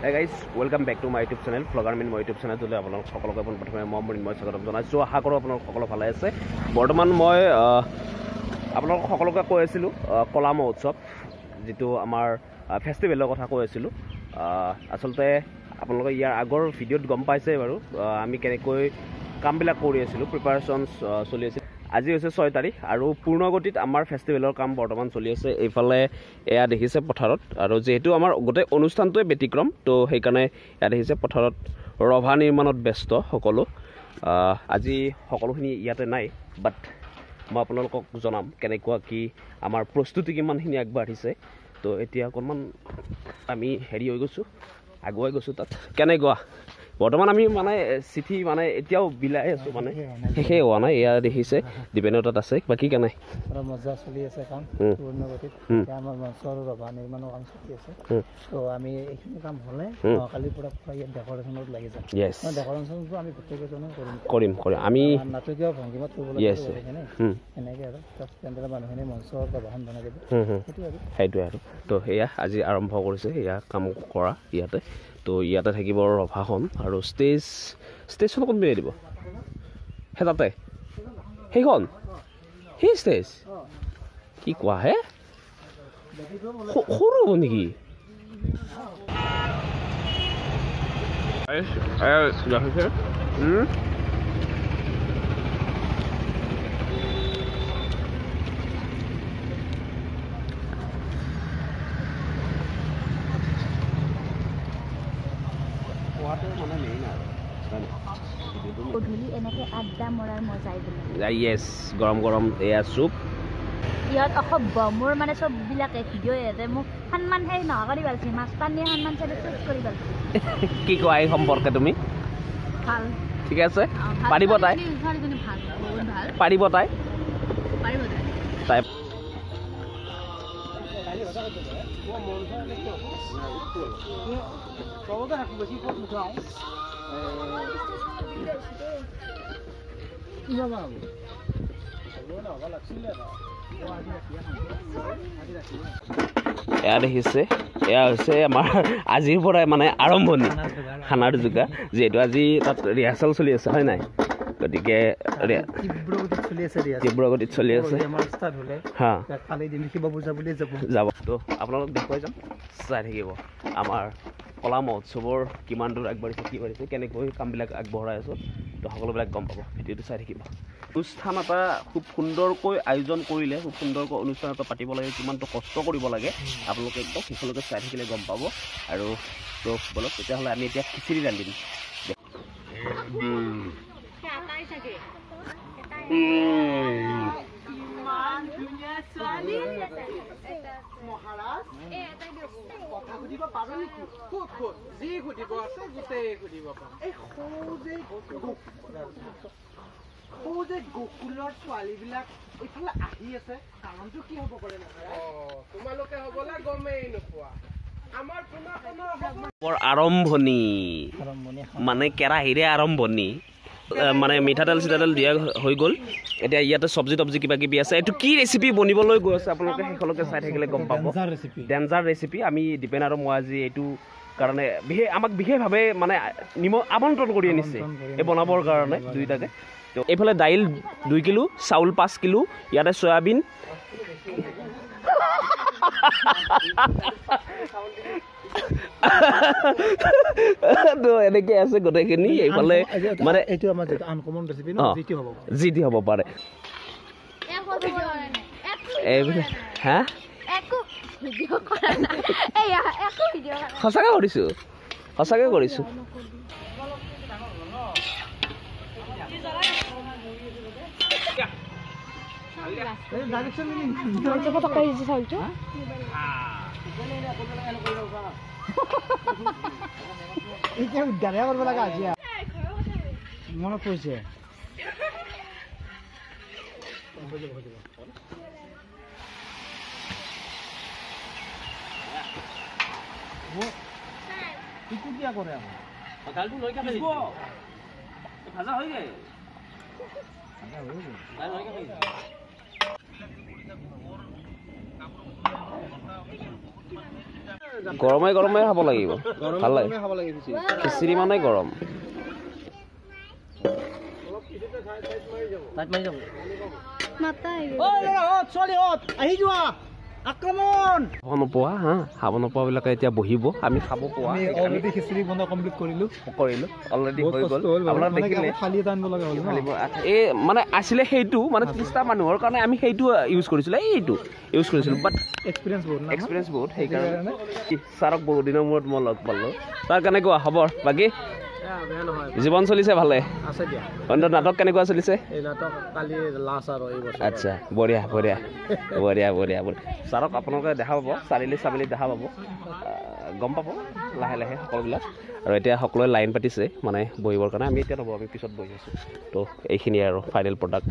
Hey guys, welcome back to my YouTube channel, Vloggermin my YouTube channel. Today আপোনালোক সকলোকে প্ৰথমে মই স্বাগতম জনাইছো। আশা কৰোঁ আপোনালোক সকলো ভালে আছে। বৰ্তমান মই আপোনালোক সকলোকে কৈ আছিলো কলা মহোৎসৱ যেটো আমাৰ ফেষ্টিভেলৰ কথা কৈ আছিলো। আসলতে আপোনালোকে ইয়াৰ আগৰ ভিডিঅ'ত গম পাইছে বাৰু আমি কেনেকৈ কামবিলাক কৰি আছিলো, প্ৰিপাৰেচনছ চলি আছিল। আজি হৈছে 6 তাৰিখ আৰু পূৰ্ণগতিত আমাৰ ফেষ্টিভেলৰ কাম বৰ্তমান চলি আছে। এইফালে এয়া দেখিছে পথাৰত আৰু যেহেতু আমাৰ গোটেই অনুষ্ঠানটোৱে ব্যতিক্ৰম তো সেইকাৰণে এয়া দেখিছে পথাৰত ৰভা নিৰ্মাণত ব্যস্ত সকলো। আজি সকলোখিনি ইয়াতে নাই, বাট মই আপোনালোকক জনাম কেনেকুৱা কি আমাৰ প্ৰস্তুতি কিমানখিনি আগবাঢ়িছে। তো এতিয়া অকণমান আমি হেৰি হৈ গৈছোঁ, আগুৱাই গৈছোঁ তাত। কেনেকুৱা বৰ্তমান আমি মানে চিঠি মানে এতিয়াও বিলাই আছোঁ, মানে শেষে হোৱা নাই। এয়া দেখিছে দিবেনৰ তাত আছে, বাকী কেনে মজা চলি আছে কাম পূৰ্ণগতিত। আমাৰ মঞ্চৰ ৰভা নিৰ্মাণৰ কাম চলি আছে। তো আমি এইখিনি কাম হ'লে কালিৰ পৰা ইয়াত ডেকৰেশ্যনত লাগি যাম। ডেকৰেশ্যনটো আমি গোটেইকেইজনে কৰিম আমি নাটকীয় ভংগীমাত কৰিব লাগিব এনেকৈ আৰু পেণ্ডেলৰ মানুহখিনি মঞ্চৰ ৰভাখন বনাই দিব, সেইটোৱে আৰু। তো সেয়া আজি আৰম্ভ কৰিছে এয়া কাম কৰা ইয়াতে। তো ইয়াতে থাকিব ৰভাখন আৰু ষ্টেজখন কোন পিনে দিব? সেই তাতে সেইখন সেই ষ্টেজ কি কোৱা হে, সৰু হ'ব নেকি? গৰম গৰম এয়া চুপ ইয়াত মোৰ মানে চববিলাকে ভিডিঅ' ইয়াতে মোক সন্মান সেই নহয় কৰি পালছি, মাছ পানী সন্মান চাই চুজ কৰি পালছি। কি কোৱা এই সম্পৰ্কে তুমি? ভাল, ঠিক আছে। পাৰিব তাই? পাৰিব তাই? তাই এয়া দেখিছে, এয়া হৈছে আমাৰ আজিৰ পৰাই মানে আৰম্ভণি খানাৰ যোগাৰ। যিহেতু আজি তাত ৰিহাৰ্চেল চলি আছে হয় নাই, গতিকে তীব্ৰগতিত চলি আছে। যাব তো আপোনালোক দেখুৱাই যাম, চাই থাকিব আমাৰ কলা মহোৎসৱৰ কিমান দূৰ আগবাঢ়িছে, কি বাঢ়িছে, কেনেকৈ কামবিলাক আগবঢ়াই আছোঁ। তো সকলোবিলাক গম পাব, ভিডিঅ'টো চাই থাকিব। অনুষ্ঠান এটা খুব সুন্দৰকৈ আয়োজন কৰিলে, খুব সুন্দৰকৈ অনুষ্ঠান এটা পাতিব লাগে, কিমানটো কষ্ট কৰিব লাগে আপোনালোকে একদম শেষলৈকে চাই থাকিলে গম পাব। আৰু তো বলক তেতিয়াহ'লে আমি এতিয়া খিচিৰি ৰান্ধিম। গকুলৰ ছোৱালীবিলাক এইফালে আহি আছে, কাৰণটো কি হ'ব পাৰে? তোমালোকে হ'বলে গমেই নোপোৱা। আৰম্ভণি মানে কেৰাহীৰে আৰম্ভণি, মানে মিঠাতেল চিঠাতেল দিয়া হৈ গ'ল। এতিয়া ইয়াতে চব্জি তব্জি কিবা কিবি আছে। এইটো কি ৰেচিপি বনিবলৈ গৈ আছে আপোনালোকে শেষলৈকে চাই থাকিলে গম পাব। Danger recipe. আমি দীপেন আৰু মই আজি এইটো কাৰণে আমাক বিশেষভাৱে মানে আমন্ত্ৰণ কৰি আনিছে এই বনাবৰ কাৰণে দুইটাকে। এইফালে দাইল 2 কিলো, চাউল 5 কিলো, ইয়াতে চয়াবিন তো এনেকৈ আছে গোটেইখিনি। এইফালে মানে এইটো আমাৰ আনকমন ৰেচিপি ন, যি টি হ'ব পাৰে। হা সঁচাকৈ কৰিছোঁ, সঁচাকৈ কৰিছোঁ। উদ্ধাৰে কৰিব লগা আজি মনত পৰিছে। কিয় কৰে ভাজা হৈ যায়। গৰমে গৰমে খাব লাগিব ভাল লাগে খিচিৰি মানে গৰম খাব নোপোৱা হা খাব নোপোৱাবিলাকে এতিয়া বহিব আমি খাব পোৱা খিচিৰি বনোৱা কমপ্লিট কৰিলোঁ অলৰেডি হৈ গ'ল আপোনালোকে দেখিলে এই মানে আছিলে সেইটো মানে 30টা মানুহৰ কাৰণে আমি সেইটো ইউজ কৰিছিলোঁ বাট এক্সপিৰিয়েঞ্চ বহুত সেইকাৰণে ছাৰক বহুত দিনৰ মূৰত মই লগ পালোঁ তাৰ কেনেকুৱা খবৰ বাকী জীৱন চলিছে ভালে অন্য নাটক কেনেকুৱা চলিছে আচ্ছা বঢ়িয়া ছাৰক আপোনালোকে দেখা পাব চাৰিআলি দেখা পাব গম পাব লাহে লাহে সকলোবিলাক আৰু এতিয়া সকলোৱে লাইন পাতিছে মানে বহিবৰ কাৰণে আমি এতিয়া নবহোঁ আমি পিছত বহি আছোঁ তো এইখিনিয়ে আৰু ফাইনেল প্ৰডাক্ট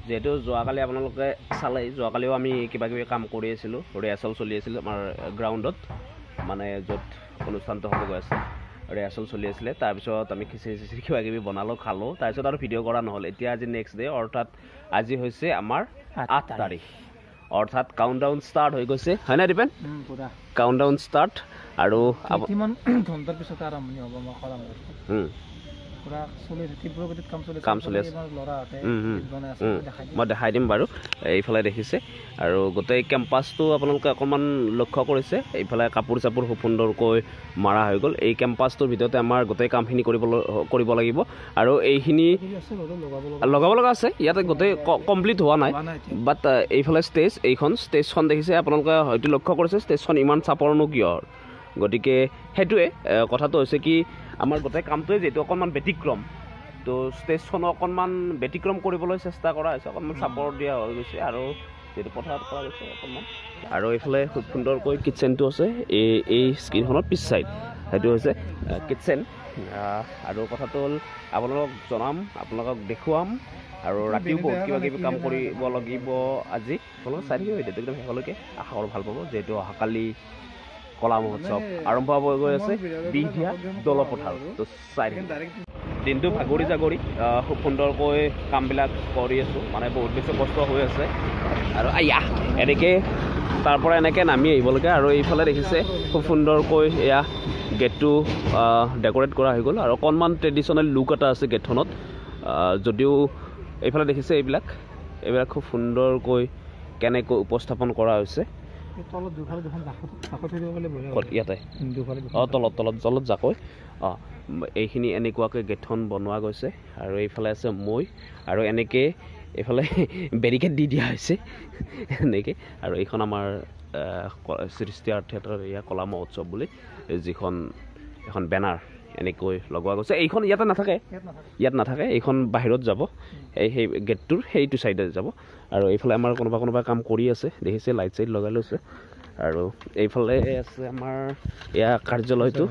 যেহেতু যোৱাকালি আপোনালোকে চালে যোৱাকালিও আমি কিবা কিবি কাম কৰি আছিলোঁ ৰিহাৰ্চেল চলি আছিলোঁ আমাৰ গ্ৰাউণ্ডত মানে য'ত অনুষ্ঠানটো হ'ব গৈ আছে ৰিহাৰ্চেল চলি আছিলে তাৰপিছত আমি খিচিৰি কিবা কিবি বনালোঁ খালোঁ তাৰপিছত আৰু ভিডিঅ' কৰা নহ'ল এতিয়া আজি নেক্সট ডে অৰ্থাৎ আজি হৈছে আমাৰ 8 তাৰিখ অৰ্থাৎ কাউণ্টডাউন ষ্টাৰ্ট হৈ গৈছে হয়নে দীপেন কাউণ্টডাউন ষ্টাৰ্ট আৰু ঘণ্টাৰ পিছতে আৰম্ভণি হ'ব কাম চলি আছে মই দেখাই দিম বাৰু এইফালে দেখিছে আৰু গোটেই কেম্পাছটো আপোনালোকে অকণমান লক্ষ্য কৰিছে এইফালে কাপোৰ চাপোৰ খুব সুন্দৰকৈ মাৰা হৈ গ'ল এই কেম্পাছটোৰ ভিতৰতে আমাৰ গোটেই কামখিনি কৰিব লাগিব আৰু এইখিনি লগাব লগা আছে ইয়াতে গোটেই কমপ্লিট হোৱা নাই বাট এইফালে ষ্টেজখন দেখিছে আপোনালোকে হয়তো লক্ষ্য কৰিছে ষ্টেজখন ইমান চাপৰনো কিয় গতিকে সেইটোৱে কথাটো হৈছে কি আমাৰ গোটেই কামটোৱে যিহেতু অকণমান ব্যতিক্ৰম তো ষ্টেজখনো অকণমান ব্যতিক্ৰম কৰিবলৈ চেষ্টা কৰা হৈছে অকণমান চাপৰ দিয়া হৈ গৈছে আৰু যিহেতু পথাৰত কৰা গৈছে অকণমান আৰু এইফালে খুব সুন্দৰকৈ কিটচেনটো আছে এই স্ক্ৰীণখনৰ পিছ চাইড সেইটো হৈছে কিটচেন আৰু কথাটো হ'ল আপোনালোকক জনাম আপোনালোকক দেখুৱাম আৰু ৰাতিও বহুত কিবা কিবি কাম কৰিব লাগিব আজি আপোনালোকে চাই থাকিব ভিডিঅ'টো একদম শেষলৈকে আশা কৰোঁ ভাল পাব যিহেতু অহাকালি কলা মহোৎসৱ আৰম্ভ হৈ গৈ আছে বিহদিয়া দলপথাৰত তো চাই দিনটো ভাগৰি জাগৰি খুব সুন্দৰকৈ কামবিলাক কৰি আছোঁ মানে বহুত বেছি কষ্ট হৈ আছে আৰু এনেকৈ তাৰ পৰা এনেকৈ নামি আহিব লাগে আৰু এইফালে দেখিছে খুব সুন্দৰকৈ এয়া গেটটো ডেক'ৰেট কৰা হৈ গ'ল আৰু অকণমান ট্ৰেডিশ্যনেল লুক এটা আছে গেটখনত যদিও এইফালে দেখিছে এইবিলাক খুব সুন্দৰকৈ কেনেকৈ উপস্থাপন কৰা হৈছে ইয়াতে তলত জাকৈ এইখিনি এনেকুৱাকৈ গেটখন বনোৱা গৈছে আৰু এইফালে আছে মৈ আৰু এনেকৈ এইফালে বেৰিকেড দি দিয়া হৈছে এনেকৈ আৰু এইখন আমাৰ সৃষ্টি আৰ্ট থিয়েটাৰ এয়া কলা মহোৎসৱ বুলি যিখন এখন বেনাৰ এনেকৈ লগোৱা গৈছে এইখন ইয়াত নাথাকে এইখন বাহিৰত যাব সেই গেটটোৰ সেইটো চাইডে যাব আৰু এইফালে আমাৰ কোনোবা কাম কৰি আছে দেখিছে লাইট চাইট লগাই লৈছে আৰু এইফালে আছে আমাৰ এয়া কাৰ্যালয়টো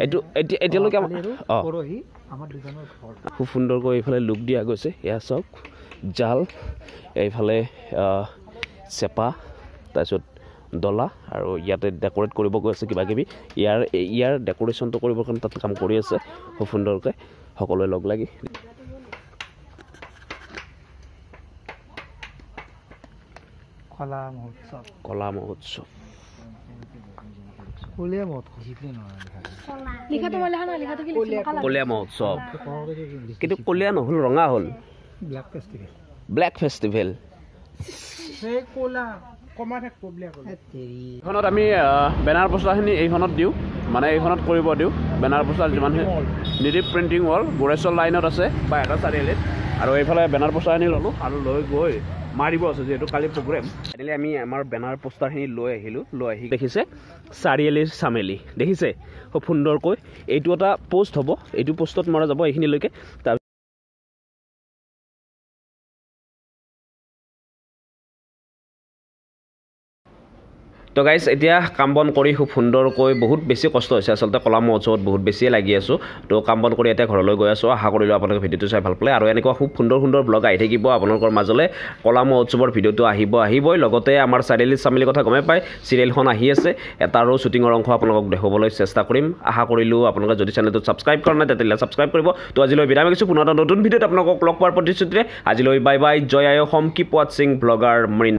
এইটো এতিয়ালৈকে খুব সুন্দৰকৈ এইফালে লুক দিয়া গৈছে এয়া চাওক জাল এইফালে চেপা তাৰপিছত ডলা আৰু ইয়াতে ডেক'ৰেট কৰিব গৈ আছে কিবা কিবি ইয়াৰ ডেক'ৰেশ্যনটো কৰিবৰ কাৰণে তাত কাম কৰি আছে খুব সুন্দৰকৈ সকলোৱে লগ লাগি কলা মহোৎসৱ কলীয়া মহোৎসৱ কিন্তু কলীয়া নহ'ল ৰঙা হ'ল ব্লেক ফেষ্টিভেল এইখনত আমি বেনাৰ পোষ্টাৰখিনি এইখনত দিওঁ মানে এইখনত কৰিব দিওঁ বেনাৰ পোষ্টাৰ যিমানখিনি নিদীপ প্ৰিণ্টিং ৱল গোৰেশ্বৰ লাইনত আছে বা এটা চাৰিআলিত আৰু এইফালে বেনাৰ পোষ্টাৰখিনি ল'লোঁ আৰু লৈ গৈ মাৰিব আছে যিহেতু কালি প্ৰগ্ৰেম ফাইনেলি আমি আমাৰ বেনাৰ পোষ্টাৰখিনি লৈ আহি দেখিছে চাৰিআলিৰ চামেলি দেখিছে খুব সুন্দৰকৈ এইটো এটা পোষ্ট হ'ব এইটো পোষ্টত মৰা যাব এইখিনিলৈকে তো গাইজ এতিয়া কাম বন কৰি খুব সুন্দৰকৈ বহুত বেছি কষ্ট হৈছে আচলতে কলা মহোৎসৱত বহুত বেছিয়ে লাগি আছোঁ তো কাম বন কৰি এতিয়া ঘৰলৈ গৈ আছোঁ আশা কৰিলোঁ আপোনালোকে ভিডিঅ'টো চাই ভাল পালে আৰু এনেকুৱা খুব সুন্দৰ সুন্দৰ ব্লগ আহি থাকিব আপোনালোকৰ মাজলৈ কলা মহোৎসৱৰ ভিডিঅ'টো আহিবই লগতে আমাৰ চাৰিআলি চামিলিৰ কথা গমে পায় চিৰিয়েলখন আহি আছে এটাৰো শ্বুটিঙৰ অংশ আপোনালোকক দেখুৱাবলৈ চেষ্টা কৰিম আশা কৰিলোঁ আপোনালোকে যদি চেনেলটো ছাবস্ক্ৰাইব কৰা নাই তেতিয়াহ'লে ছাবস্ক্ৰাইব কৰিব তো আজিলৈ বিৰাম মাগিছোঁ পুনৰ এটা নতুন ভিডিঅ'ত আপোনালোকক লগ পোৱাৰ প্ৰতিশ্ৰুতিৰে আজিলৈ বাই বাই জয় আই অসম কিপ ৱাটছিং ব্লগাৰ মৰিন